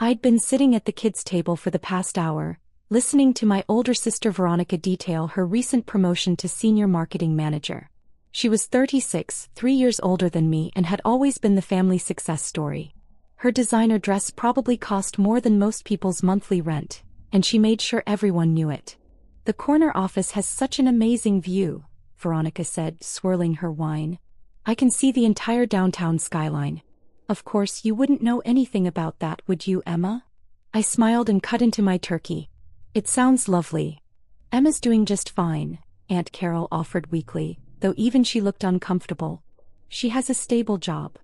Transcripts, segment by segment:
I'd been sitting at the kids' table for the past hour, listening to my older sister Veronica detail her recent promotion to senior marketing manager. She was 36, 3 years older than me, and had always been the family success story. Her designer dress probably cost more than most people's monthly rent, and she made sure everyone knew it. "The corner office has such an amazing view," Veronica said, swirling her wine. "I can see the entire downtown skyline." "Of course you wouldn't know anything about that, would you, Emma?" I smiled and cut into my turkey. "It sounds lovely." "Emma's doing just fine," Aunt Carol offered weakly, though even she looked uncomfortable. "She has a stable job."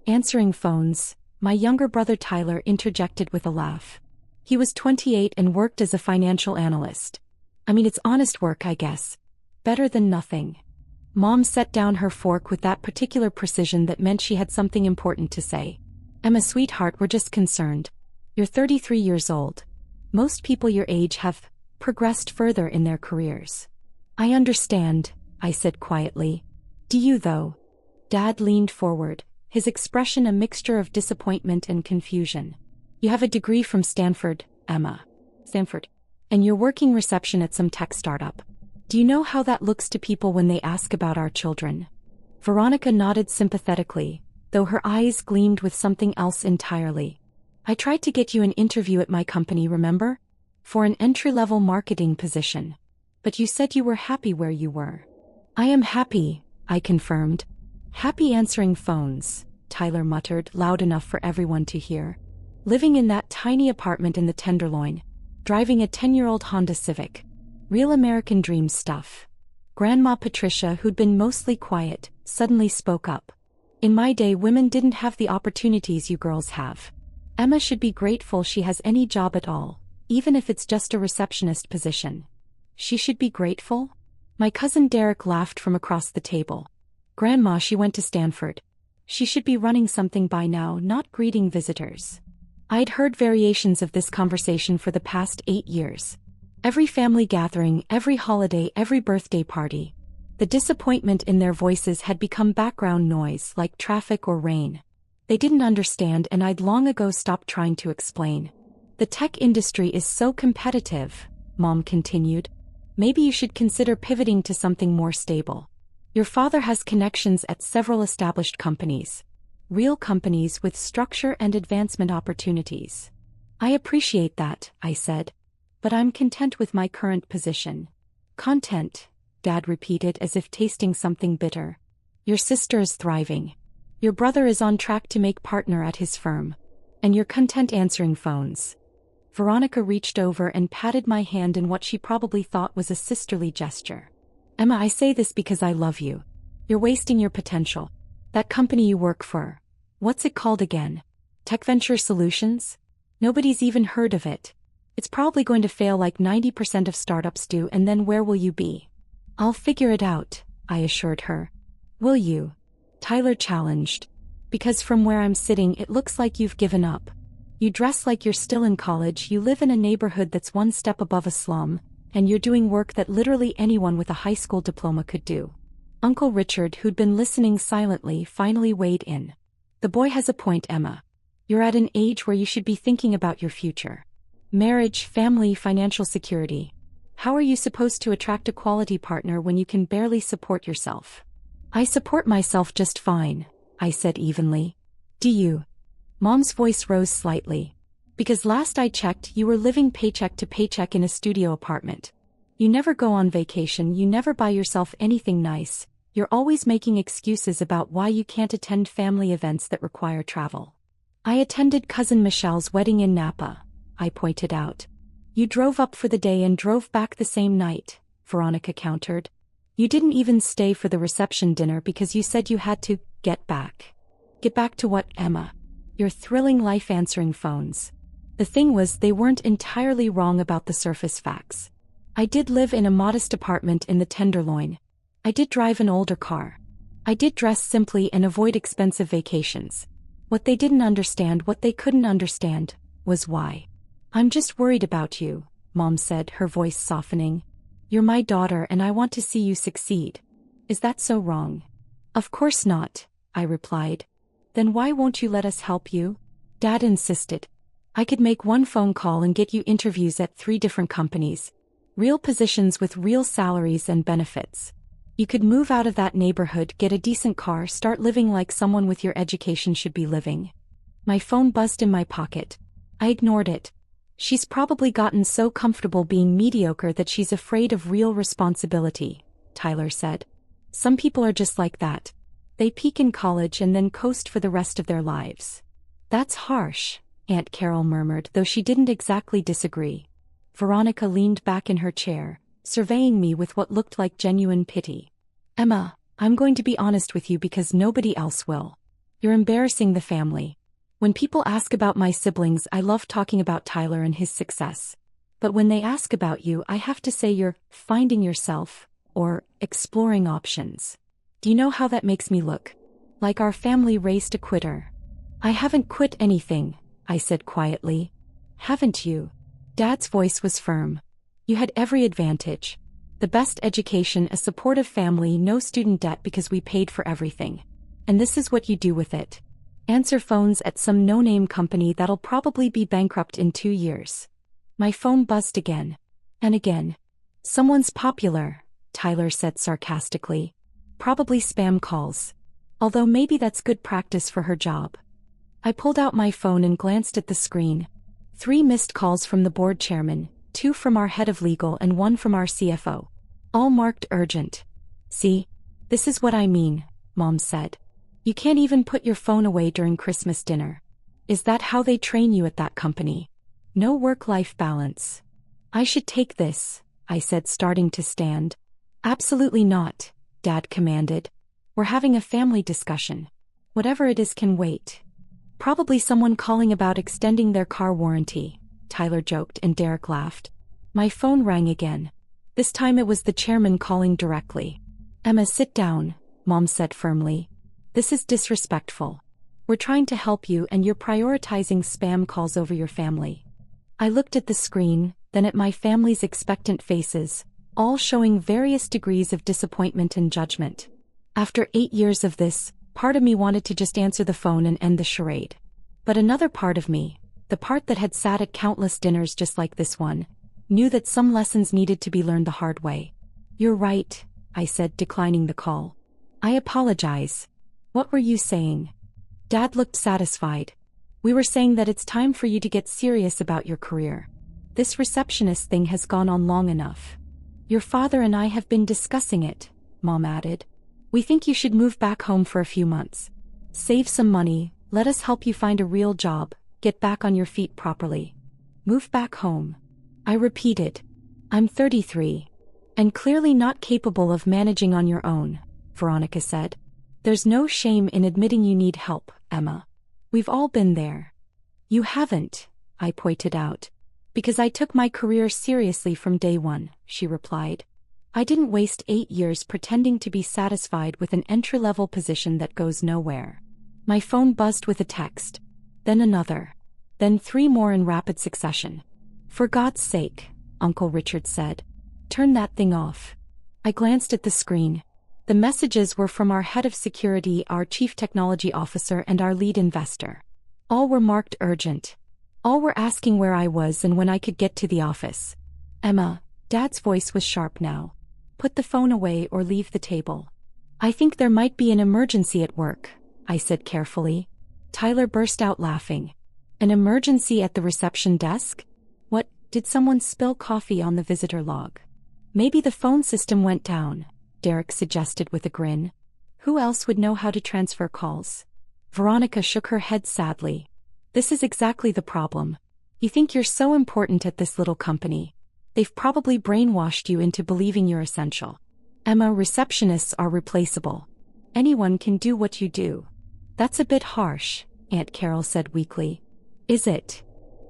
Answering phones, my younger brother Tyler interjected with a laugh. He was 28 and worked as a financial analyst. "I mean, it's honest work, I guess. Better than nothing." Mom set down her fork with that particular precision that meant she had something important to say. "Emma, sweetheart, we're just concerned. You're 33 years old. Most people your age have progressed further in their careers." "I understand," I said quietly. "Do you though?" Dad leaned forward, his expression a mixture of disappointment and confusion. "You have a degree from Stanford, Emma." "Stanford. And you're working reception at some tech startup. Do you know how that looks to people when they ask about our children?" Veronica nodded sympathetically, though her eyes gleamed with something else entirely. "I tried to get you an interview at my company, remember? For an entry-level marketing position. But you said you were happy where you were." "I am happy," I confirmed. "Happy answering phones," Tyler muttered, loud enough for everyone to hear. "Living in that tiny apartment in the Tenderloin. Driving a 10-year-old Honda Civic. Real American dream stuff." Grandma Patricia, who'd been mostly quiet, suddenly spoke up. "In my day, women didn't have the opportunities you girls have. Emma should be grateful she has any job at all, even if it's just a receptionist position." "She should be grateful?" My cousin Derek laughed from across the table. "Grandma, she went to Stanford. She should be running something by now, not greeting visitors." I'd heard variations of this conversation for the past 8 years. Every family gathering, every holiday, every birthday party. The disappointment in their voices had become background noise, like traffic or rain. They didn't understand, and I'd long ago stopped trying to explain. "The tech industry is so competitive," Mom continued. "Maybe you should consider pivoting to something more stable. Your father has connections at several established companies. Real companies with structure and advancement opportunities." "I appreciate that," I said. "But I'm content with my current position." "Content," Dad repeated as if tasting something bitter. "Your sister is thriving. Your brother is on track to make partner at his firm. And you're content answering phones." Veronica reached over and patted my hand in what she probably thought was a sisterly gesture. "Emma, I say this because I love you. You're wasting your potential. That company you work for. What's it called again? Tech Venture Solutions? Nobody's even heard of it. It's probably going to fail like 90% of startups do, and then where will you be?" "I'll figure it out," I assured her. "Will you?" Tyler challenged. "Because from where I'm sitting it looks like you've given up. You dress like you're still in college, you live in a neighborhood that's one step above a slum, and you're doing work that literally anyone with a high school diploma could do." Uncle Richard, who'd been listening silently, finally weighed in. "The boy has a point, Emma. You're at an age where you should be thinking about your future. Marriage, family, financial security. How are you supposed to attract a quality partner when you can barely support yourself?" "I support myself just fine," I said evenly. "Do you?" Mom's voice rose slightly. "Because last I checked, you were living paycheck to paycheck in a studio apartment. You never go on vacation, you never buy yourself anything nice, you're always making excuses about why you can't attend family events that require travel." "I attended Cousin Michelle's wedding in Napa," I pointed out. "You drove up for the day and drove back the same night," Veronica countered. "You didn't even stay for the reception dinner because you said you had to get back." "Get back to what, Emma?" "Your thrilling life answering phones." The thing was, they weren't entirely wrong about the surface facts. I did live in a modest apartment in the Tenderloin. I did drive an older car. I did dress simply and avoid expensive vacations. What they didn't understand, what they couldn't understand, was why. "I'm just worried about you," Mom said, her voice softening. "You're my daughter and I want to see you succeed. Is that so wrong?" "Of course not," I replied. "Then why won't you let us help you?" Dad insisted. I could make one phone call and get you interviews at 3 different companies. Real positions with real salaries and benefits. You could move out of that neighborhood, get a decent car, start living like someone with your education should be living. My phone buzzed in my pocket. I ignored it. She's probably gotten so comfortable being mediocre that she's afraid of real responsibility, Tyler said. Some people are just like that. They peak in college and then coast for the rest of their lives. That's harsh, Aunt Carol murmured, though she didn't exactly disagree. Veronica leaned back in her chair, surveying me with what looked like genuine pity. Emma, I'm going to be honest with you because nobody else will. You're embarrassing the family. When people ask about my siblings, I love talking about Tyler and his success. But when they ask about you, I have to say you're finding yourself, or exploring options. Do you know how that makes me look? Like our family raised a quitter. I haven't quit anything, I said quietly. Haven't you? Dad's voice was firm. You had every advantage. The best education, a supportive family, no student debt because we paid for everything. And this is what you do with it. Answer phones at some no-name company that'll probably be bankrupt in 2 years. My phone buzzed again. And again. Someone's popular, Tyler said sarcastically. Probably spam calls. Although maybe that's good practice for her job. I pulled out my phone and glanced at the screen. 3 missed calls from the board chairman, 2 from our head of legal and 1 from our CFO. All marked urgent. See? This is what I mean, Mom said. You can't even put your phone away during Christmas dinner. Is that how they train you at that company? No work-life balance. I should take this, I said, starting to stand. Absolutely not, Dad commanded. We're having a family discussion. Whatever it is can wait. Probably someone calling about extending their car warranty, Tyler joked, and Derek laughed. My phone rang again. This time it was the chairman calling directly. Emma, sit down, Mom said firmly. This is disrespectful. We're trying to help you and you're prioritizing spam calls over your family. I looked at the screen, then at my family's expectant faces, all showing various degrees of disappointment and judgment. After 8 years of this, part of me wanted to just answer the phone and end the charade. But another part of me, the part that had sat at countless dinners just like this one, knew that some lessons needed to be learned the hard way. You're right, I said, declining the call. I apologize. What were you saying? Dad looked satisfied. We were saying that it's time for you to get serious about your career. This receptionist thing has gone on long enough. Your father and I have been discussing it, Mom added. We think you should move back home for a few months. Save some money, let us help you find a real job, get back on your feet properly. Move back home. I repeated. I'm 33. And clearly not capable of managing on your own, Veronica said. There's no shame in admitting you need help, Emma. We've all been there. You haven't, I pointed out. Because I took my career seriously from day one, she replied. I didn't waste 8 years pretending to be satisfied with an entry-level position that goes nowhere. My phone buzzed with a text. Then another. Then 3 more in rapid succession. For God's sake, Uncle Richard said. Turn that thing off. I glanced at the screen. The messages were from our head of security, our chief technology officer, and our lead investor. All were marked urgent. All were asking where I was and when I could get to the office. Emma, Dad's voice was sharp now. Put the phone away or leave the table. I think there might be an emergency at work, I said carefully. Tyler burst out laughing. An emergency at the reception desk? What, did someone spill coffee on the visitor log? Maybe the phone system went down, Derek suggested with a grin. Who else would know how to transfer calls? Veronica shook her head sadly. This is exactly the problem. You think you're so important at this little company. They've probably brainwashed you into believing you're essential. Emma, receptionists are replaceable. Anyone can do what you do. That's a bit harsh, Aunt Carol said weakly. Is it?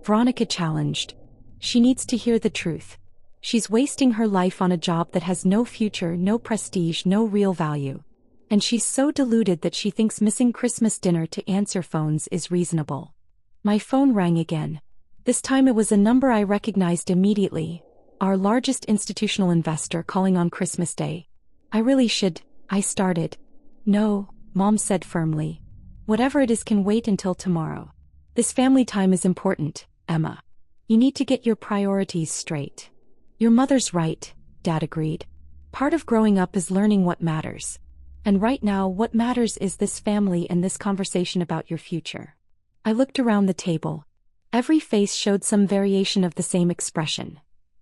Veronica challenged. She needs to hear the truth. She's wasting her life on a job that has no future, no prestige, no real value. And she's so deluded that she thinks missing Christmas dinner to answer phones is reasonable. My phone rang again. This time it was a number I recognized immediately. Our largest institutional investor calling on Christmas Day. I really should, I started. No, Mom said firmly. Whatever it is can wait until tomorrow. This family time is important, Emma. You need to get your priorities straight. Your mother's right, Dad agreed. Part of growing up is learning what matters. And right now what matters is this family and this conversation about your future. I looked around the table. Every face showed some variation of the same expression.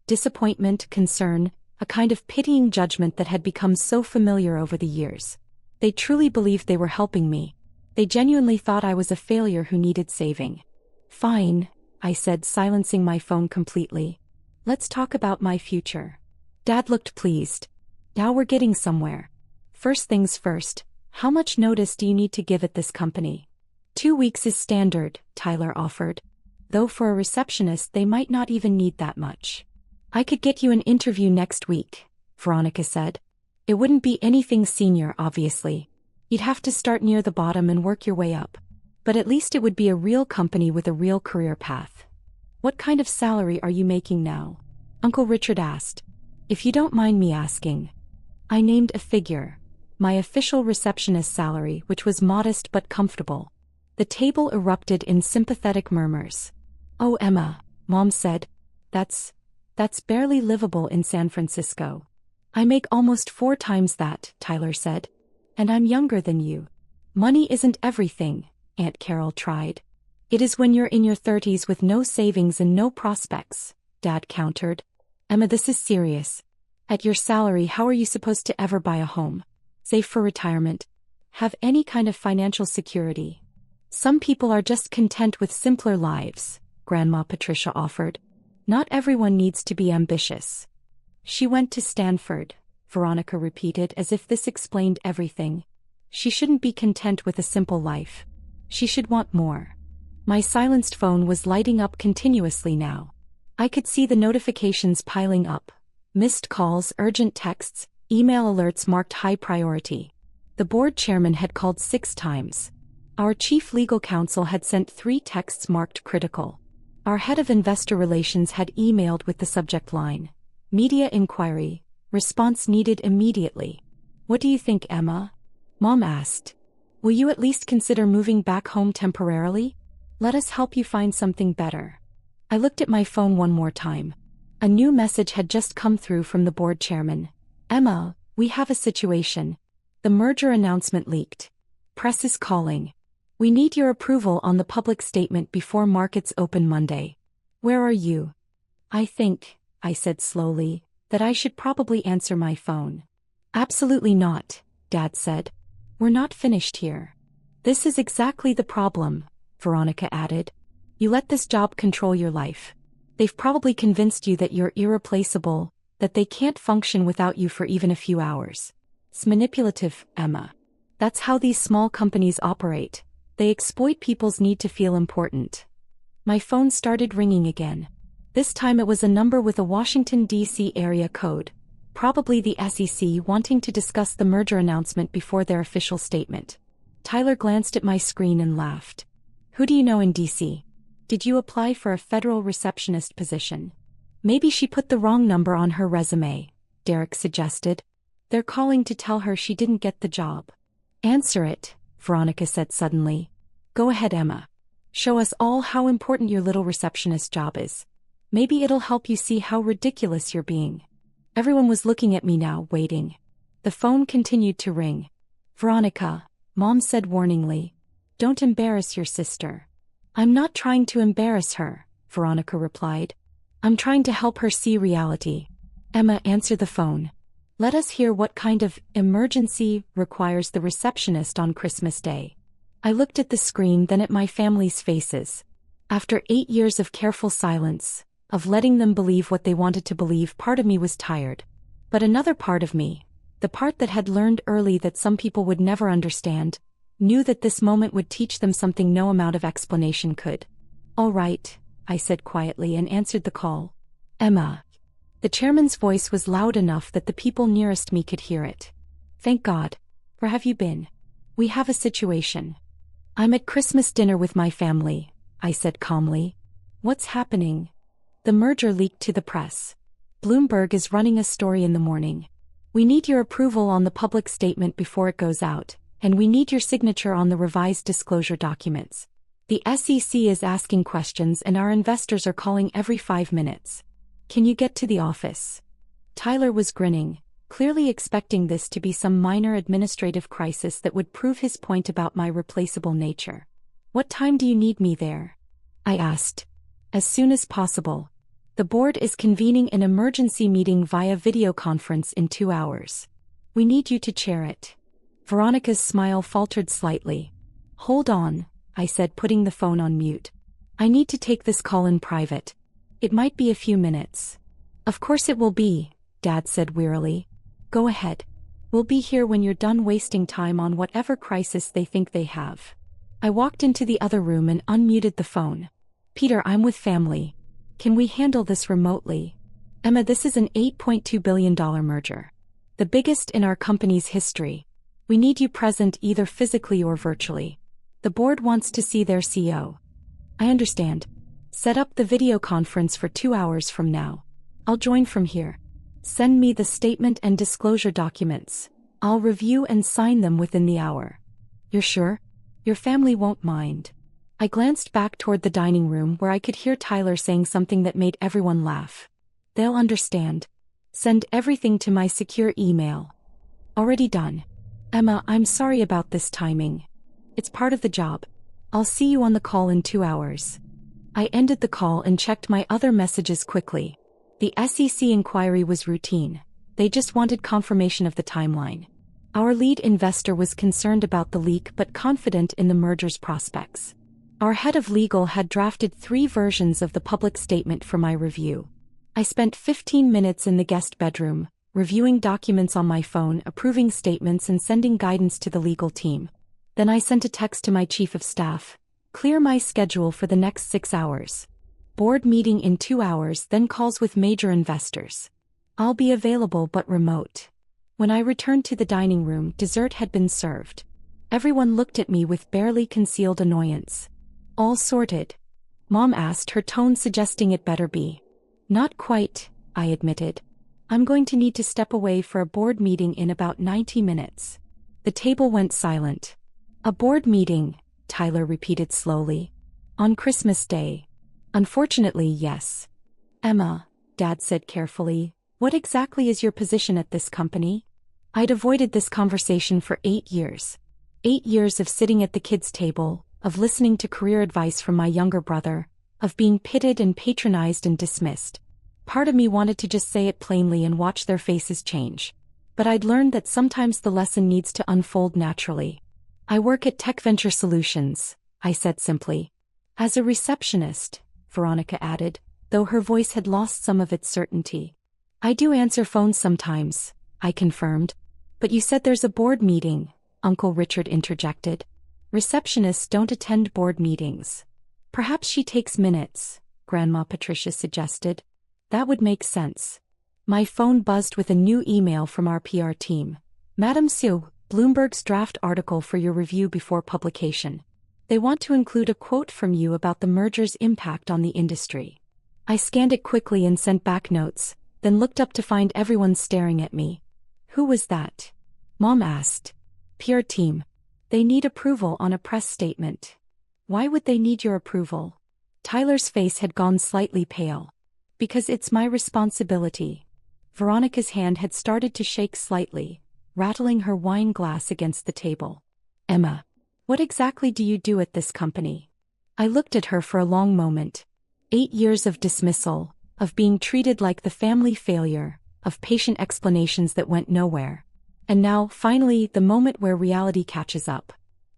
Disappointment, concern, a kind of pitying judgment that had become so familiar over the years. They truly believed they were helping me. They genuinely thought I was a failure who needed saving. Fine, I said, silencing my phone completely. Let's talk about my future. Dad looked pleased. Now we're getting somewhere. First things first, how much notice do you need to give at this company? 2 weeks is standard, Tyler offered. Though for a receptionist they might not even need that much. I could get you an interview next week, Veronica said. It wouldn't be anything senior, obviously. You'd have to start near the bottom and work your way up. But at least it would be a real company with a real career path. What kind of salary are you making now? Uncle Richard asked. If you don't mind me asking. I named a figure. My official receptionist salary, which was modest but comfortable. The table erupted in sympathetic murmurs. Oh, Emma, Mom said. That's barely livable in San Francisco. I make almost 4 times that, Tyler said. And I'm younger than you. Money isn't everything, Aunt Carol tried. It is when you're in your 30s with no savings and no prospects, Dad countered. Emma, this is serious. At your salary, how are you supposed to ever buy a home? Save for retirement? Have any kind of financial security? Some people are just content with simpler lives, Grandma Patricia offered. Not everyone needs to be ambitious. She went to Stanford, Veronica repeated as if this explained everything. She shouldn't be content with a simple life. She should want more. My silenced phone was lighting up continuously now. I could see the notifications piling up. Missed calls, urgent texts, email alerts marked high priority. The board chairman had called 6 times. Our chief legal counsel had sent 3 texts marked critical. Our head of investor relations had emailed with the subject line. Media inquiry. Response needed immediately. What do you think, Emma? Mom asked. Will you at least consider moving back home temporarily? Let us help you find something better. I looked at my phone one more time. A new message had just come through from the board chairman. Emma, we have a situation. The merger announcement leaked. Press is calling. We need your approval on the public statement before markets open Monday. Where are you? I think, I said slowly, that I should probably answer my phone. Absolutely not, Dad said. We're not finished here. This is exactly the problem, Veronica added. You let this job control your life. They've probably convinced you that you're irreplaceable, that they can't function without you for even a few hours. It's manipulative, Emma. That's how these small companies operate. They exploit people's need to feel important. My phone started ringing again. This time it was a number with a Washington, D.C. area code. Probably the SEC wanting to discuss the merger announcement before their official statement. Tyler glanced at my screen and laughed. Who do you know in D.C.? Did you apply for a federal receptionist position? Maybe she put the wrong number on her resume, Derek suggested. They're calling to tell her she didn't get the job. Answer it, Veronica said suddenly. Go ahead, Emma. Show us all how important your little receptionist job is. Maybe it'll help you see how ridiculous you're being. Everyone was looking at me now, waiting. The phone continued to ring. Veronica, Mom said warningly. Don't embarrass your sister. I'm not trying to embarrass her, Veronica replied. I'm trying to help her see reality. Emma, answer the phone. Let us hear what kind of emergency requires the receptionist on Christmas Day. I looked at the screen, then at my family's faces. After 8 years of careful silence, of letting them believe what they wanted to believe, part of me was tired. But another part of me, the part that had learned early that some people would never understand, knew that this moment would teach them something no amount of explanation could. All right, I said quietly and answered the call. Emma. The chairman's voice was loud enough that the people nearest me could hear it. Thank God. Where have you been? We have a situation. I'm at Christmas dinner with my family, I said calmly. What's happening? The merger leaked to the press. Bloomberg is running a story in the morning. We need your approval on the public statement before it goes out, and we need your signature on the revised disclosure documents. The SEC is asking questions and our investors are calling every 5 minutes. Can you get to the office? Tyler was grinning, clearly expecting this to be some minor administrative crisis that would prove his point about my replaceable nature. What time do you need me there? I asked. As soon as possible. The board is convening an emergency meeting via video conference in 2 hours. We need you to chair it. Veronica's smile faltered slightly. Hold on, I said, putting the phone on mute. I need to take this call in private. It might be a few minutes. Of course it will be, Dad said wearily. Go ahead. We'll be here when you're done wasting time on whatever crisis they think they have. I walked into the other room and unmuted the phone. Peter, I'm with family. Can we handle this remotely? Emma, this is an $8.2 billion merger. The biggest in our company's history. We need you present either physically or virtually. The board wants to see their CEO. I understand. Set up the video conference for 2 hours from now. I'll join from here. Send me the statement and disclosure documents. I'll review and sign them within the hour. You're sure? Your family won't mind. I glanced back toward the dining room where I could hear Tyler saying something that made everyone laugh. They'll understand. Send everything to my secure email. Already done. Emma, I'm sorry about this timing. It's part of the job. I'll see you on the call in 2 hours. I ended the call and checked my other messages quickly. The SEC inquiry was routine. They just wanted confirmation of the timeline. Our lead investor was concerned about the leak but confident in the merger's prospects. Our head of legal had drafted 3 versions of the public statement for my review. I spent 15 minutes in the guest bedroom, reviewing documents on my phone, approving statements and sending guidance to the legal team. Then I sent a text to my chief of staff. Clear my schedule for the next 6 hours. Board meeting in 2 hours, then calls with major investors. I'll be available but remote. When I returned to the dining room, dessert had been served. Everyone looked at me with barely concealed annoyance. All sorted? Mom asked, her tone suggesting it better be. Not quite, I admitted. I'm going to need to step away for a board meeting in about 90 minutes. The table went silent. A board meeting, Tyler repeated slowly. On Christmas Day. Unfortunately, yes. Emma, Dad said carefully, what exactly is your position at this company? I'd avoided this conversation for 8 years. 8 years of sitting at the kids' table, of listening to career advice from my younger brother, of being pitted and patronized and dismissed. Part of me wanted to just say it plainly and watch their faces change. But I'd learned that sometimes the lesson needs to unfold naturally. I work at Tech Venture Solutions, I said simply. As a receptionist, Veronica added, though her voice had lost some of its certainty. I do answer phones sometimes, I confirmed. But you said there's a board meeting, Uncle Richard interjected. Receptionists don't attend board meetings. Perhaps she takes minutes, Grandma Patricia suggested. That would make sense. My phone buzzed with a new email from our PR team. Madam Sue, Bloomberg's draft article for your review before publication. They want to include a quote from you about the merger's impact on the industry. I scanned it quickly and sent back notes, then looked up to find everyone staring at me. Who was that? Mom asked. PR team. They need approval on a press statement. Why would they need your approval? Tyler's face had gone slightly pale. Because it's my responsibility. Veronica's hand had started to shake slightly, rattling her wine glass against the table. Emma, what exactly do you do at this company? I looked at her for a long moment. 8 years of dismissal, of being treated like the family failure, of patient explanations that went nowhere. And now, finally, the moment where reality catches up.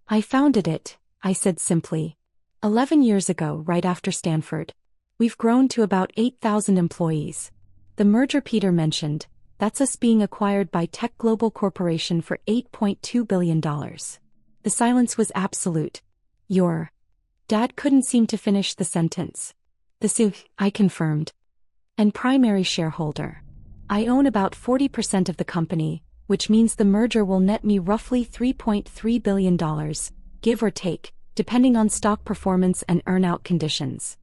I founded it, I said simply. 11 years ago, right after Stanford. We've grown to about 8,000 employees. The merger Peter mentioned, that's us being acquired by Tech Global Corporation for $8.2 billion. The silence was absolute. Your Dad couldn't seem to finish the sentence. I confirmed. And primary shareholder. I own about 40% of the company, which means the merger will net me roughly $3.3 billion, give or take, depending on stock performance and earn-out conditions.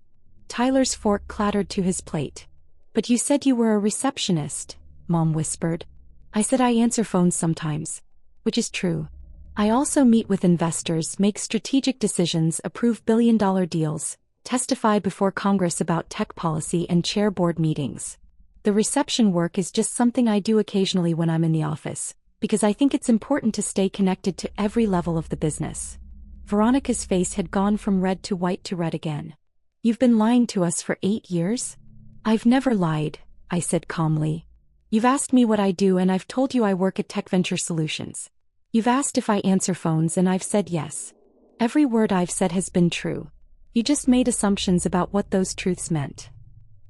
Tyler's fork clattered to his plate. But you said you were a receptionist, Mom whispered. I said I answer phones sometimes. Which is true. I also meet with investors, make strategic decisions, approve billion-dollar deals, testify before Congress about tech policy and chair board meetings. The reception work is just something I do occasionally when I'm in the office, because I think it's important to stay connected to every level of the business. Veronica's face had gone from red to white to red again. You've been lying to us for 8 years? I've never lied, I said calmly. You've asked me what I do and I've told you I work at Tech Venture Solutions. You've asked if I answer phones and I've said yes. Every word I've said has been true. You just made assumptions about what those truths meant.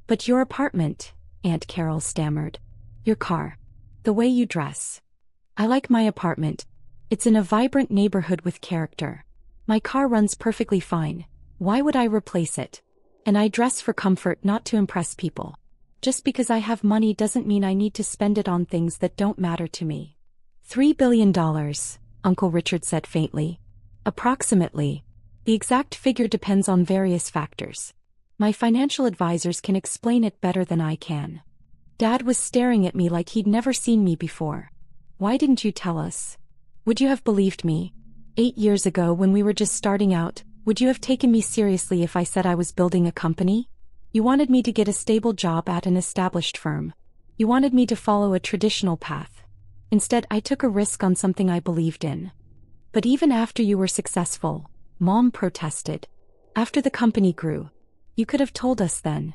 But your apartment, Aunt Carol stammered. Your car. The way you dress. I like my apartment. It's in a vibrant neighborhood with character. My car runs perfectly fine. Why would I replace it? And I dress for comfort, not to impress people. Just because I have money doesn't mean I need to spend it on things that don't matter to me. $3 billion, Uncle Richard said faintly. Approximately. The exact figure depends on various factors. My financial advisors can explain it better than I can. Dad was staring at me like he'd never seen me before. Why didn't you tell us? Would you have believed me? 8 years ago when we were just starting out, would you have taken me seriously if I said I was building a company? You wanted me to get a stable job at an established firm. You wanted me to follow a traditional path. Instead, I took a risk on something I believed in. But even after you were successful, Mom protested. After the company grew, you could have told us then.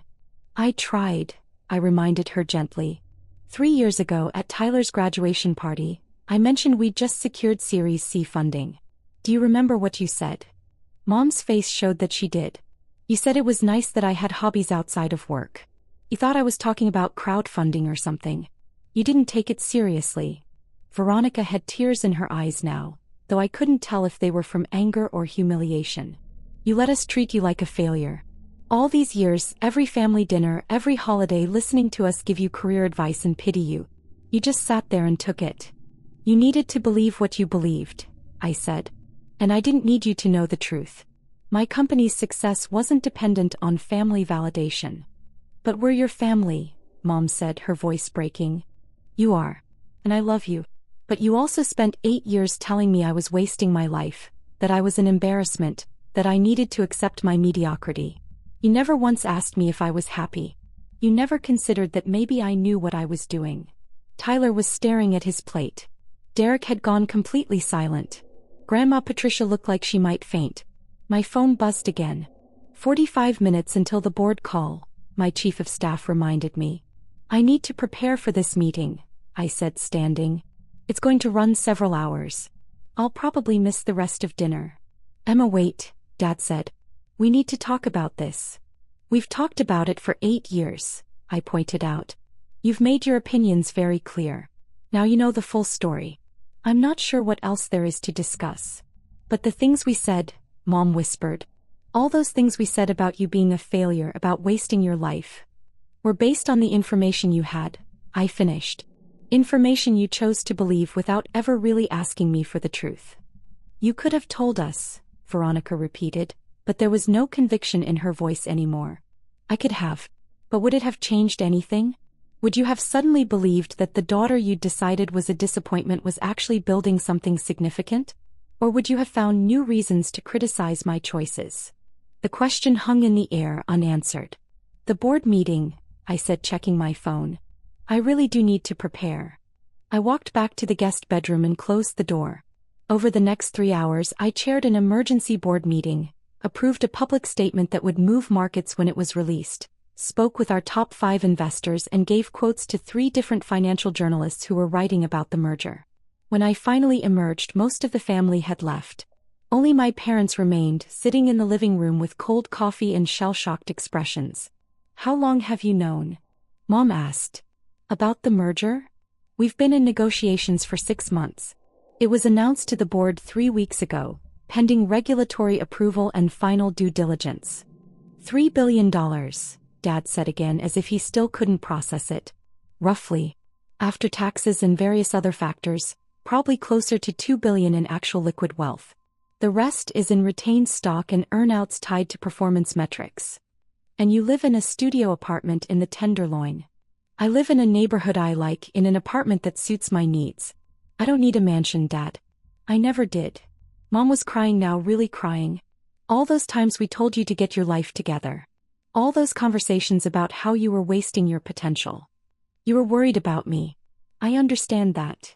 I tried, I reminded her gently. 3 years ago at Tyler's graduation party, I mentioned we'd just secured Series C funding. Do you remember what you said? Mom's face showed that she did. You said it was nice that I had hobbies outside of work. You thought I was talking about crowdfunding or something. You didn't take it seriously. Veronica had tears in her eyes now, though I couldn't tell if they were from anger or humiliation. You let us treat you like a failure. All these years, every family dinner, every holiday, listening to us give you career advice and pity you. You just sat there and took it. You needed to believe what you believed, I said. And I didn't need you to know the truth. My company's success wasn't dependent on family validation. But we're your family, Mom said, her voice breaking. You are. And I love you. But you also spent 8 years telling me I was wasting my life, that I was an embarrassment, that I needed to accept my mediocrity. You never once asked me if I was happy. You never considered that maybe I knew what I was doing. Tyler was staring at his plate. Derek had gone completely silent. Grandma Patricia looked like she might faint. My phone buzzed again. 45 minutes until the board call, my chief of staff reminded me. I need to prepare for this meeting, I said, standing. It's going to run several hours. I'll probably miss the rest of dinner. Emma, wait, Dad said. We need to talk about this. We've talked about it for 8 years, I pointed out. You've made your opinions very clear. Now you know the full story. I'm not sure what else there is to discuss. But the things we said, Mom whispered. All those things we said about you being a failure, about wasting your life, were based on the information you had, I finished. Information you chose to believe without ever really asking me for the truth. You could have told us, Veronica repeated, but there was no conviction in her voice anymore. I could have. But would it have changed anything? Would you have suddenly believed that the daughter you'd decided was a disappointment was actually building something significant? Or would you have found new reasons to criticize my choices? The question hung in the air unanswered. The board meeting, I said, checking my phone. I really do need to prepare. I walked back to the guest bedroom and closed the door. Over the next 3 hours, I chaired an emergency board meeting, approved a public statement that would move markets when it was released, spoke with our top 5 investors, and gave quotes to 3 different financial journalists who were writing about the merger. When I finally emerged, most of the family had left. Only my parents remained, sitting in the living room with cold coffee and shell-shocked expressions. How long have you known? Mom asked. About the merger? We've been in negotiations for 6 months. It was announced to the board 3 weeks ago, pending regulatory approval and final due diligence. $3 billion, Dad said again, as if he still couldn't process it. Roughly. After taxes and various other factors, probably closer to $2 billion in actual liquid wealth. The rest is in retained stock and earnouts tied to performance metrics. And you live in a studio apartment in the Tenderloin. I live in a neighborhood I like, in an apartment that suits my needs. I don't need a mansion, Dad. I never did. Mom was crying now, really crying. All those times we told you to get your life together. All those conversations about how you were wasting your potential. You were worried about me. I understand that.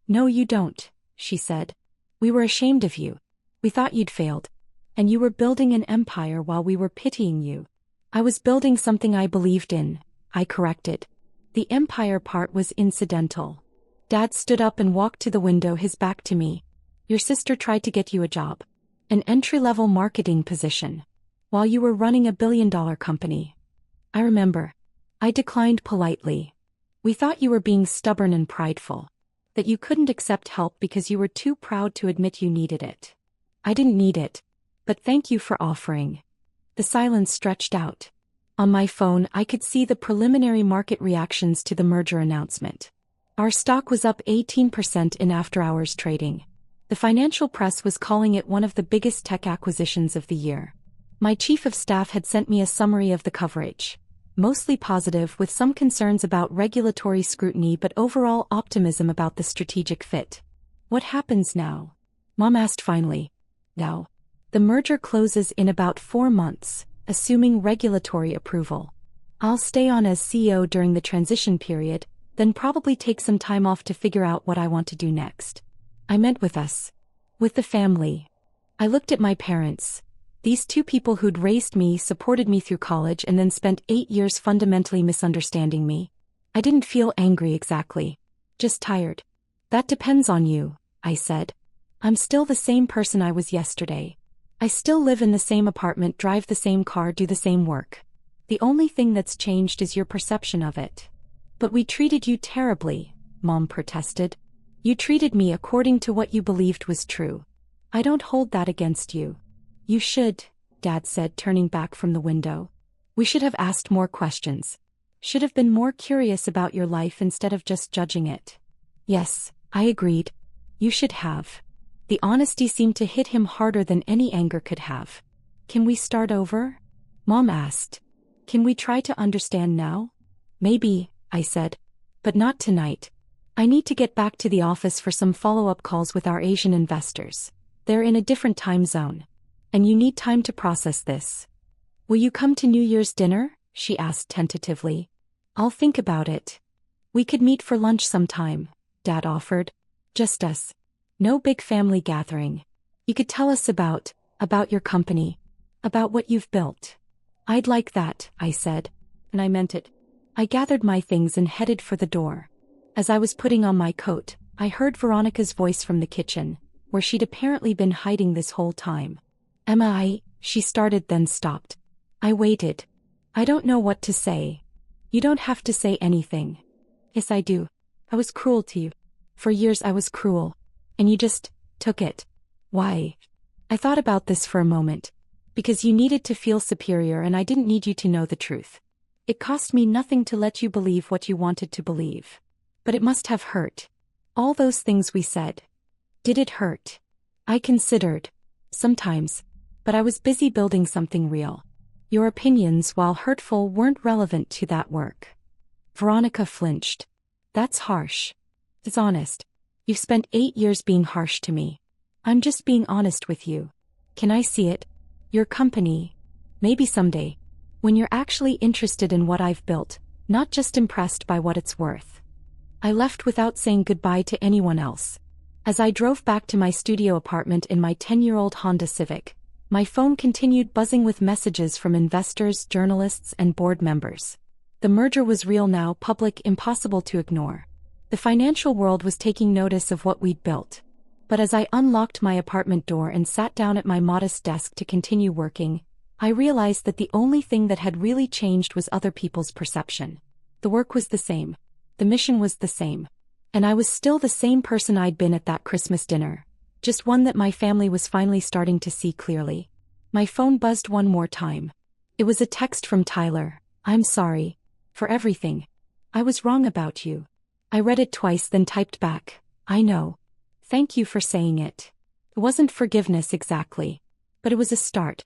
No, you don't, she said. We were ashamed of you. We thought you'd failed. And you were building an empire while we were pitying you. I was building something I believed in, I corrected. The empire part was incidental. Dad stood up and walked to the window, his back to me. Your sister tried to get you a job. An entry-level marketing position. While you were running a billion-dollar company. I remember. I declined politely. We thought you were being stubborn and prideful. That you couldn't accept help because you were too proud to admit you needed it. I didn't need it. But thank you for offering. The silence stretched out. On my phone, I could see the preliminary market reactions to the merger announcement. Our stock was up 18% in after-hours trading. The financial press was calling it one of the biggest tech acquisitions of the year. My chief of staff had sent me a summary of the coverage. Mostly positive, with some concerns about regulatory scrutiny but overall optimism about the strategic fit. What happens now? Mom asked finally. Now. The merger closes in about 4 months, assuming regulatory approval. I'll stay on as CEO during the transition period, then probably take some time off to figure out what I want to do next. I meant with us. With the family. I looked at my parents. These two people who'd raised me, supported me through college, and then spent 8 years fundamentally misunderstanding me. I didn't feel angry exactly. Just tired. That depends on you, I said. I'm still the same person I was yesterday. I still live in the same apartment, drive the same car, do the same work. The only thing that's changed is your perception of it. But we treated you terribly, Mom protested. You treated me according to what you believed was true. I don't hold that against you. You should, Dad said, turning back from the window. We should have asked more questions. Should have been more curious about your life instead of just judging it. Yes, I agreed. You should have. The honesty seemed to hit him harder than any anger could have. Can we start over? Mom asked. Can we try to understand now? Maybe, I said. But not tonight. I need to get back to the office for some follow-up calls with our Asian investors. They're in a different time zone. And you need time to process this. Will you come to New Year's dinner? She asked tentatively. I'll think about it. We could meet for lunch sometime, Dad offered. Just us. No big family gathering. You could tell us about your company. About what you've built. I'd like that, I said. And I meant it. I gathered my things and headed for the door. As I was putting on my coat, I heard Veronica's voice from the kitchen, where she'd apparently been hiding this whole time. Emma, she started then stopped. I waited. I don't know what to say. You don't have to say anything. Yes, I do. I was cruel to you. For years I was cruel. And you just took it. Why? I thought about this for a moment. Because you needed to feel superior and I didn't need you to know the truth. It cost me nothing to let you believe what you wanted to believe. But it must have hurt. All those things we said. Did it hurt? I considered. Sometimes. But I was busy building something real. Your opinions, while hurtful, weren't relevant to that work. Veronica flinched. That's harsh. It's honest. You've spent 8 years being harsh to me. I'm just being honest with you. Can I see it? Your company. Maybe someday. When you're actually interested in what I've built, not just impressed by what it's worth. I left without saying goodbye to anyone else. As I drove back to my studio apartment in my 10-year-old Honda Civic, my phone continued buzzing with messages from investors, journalists, and board members. The merger was real now, public, impossible to ignore. The financial world was taking notice of what we'd built. But as I unlocked my apartment door and sat down at my modest desk to continue working, I realized that the only thing that had really changed was other people's perception. The work was the same. The mission was the same. And I was still the same person I'd been at that Christmas dinner. Just one that my family was finally starting to see clearly. My phone buzzed one more time. It was a text from Tyler. I'm sorry. For everything. I was wrong about you. I read it twice then typed back. I know. Thank you for saying it. It wasn't forgiveness exactly. But it was a start.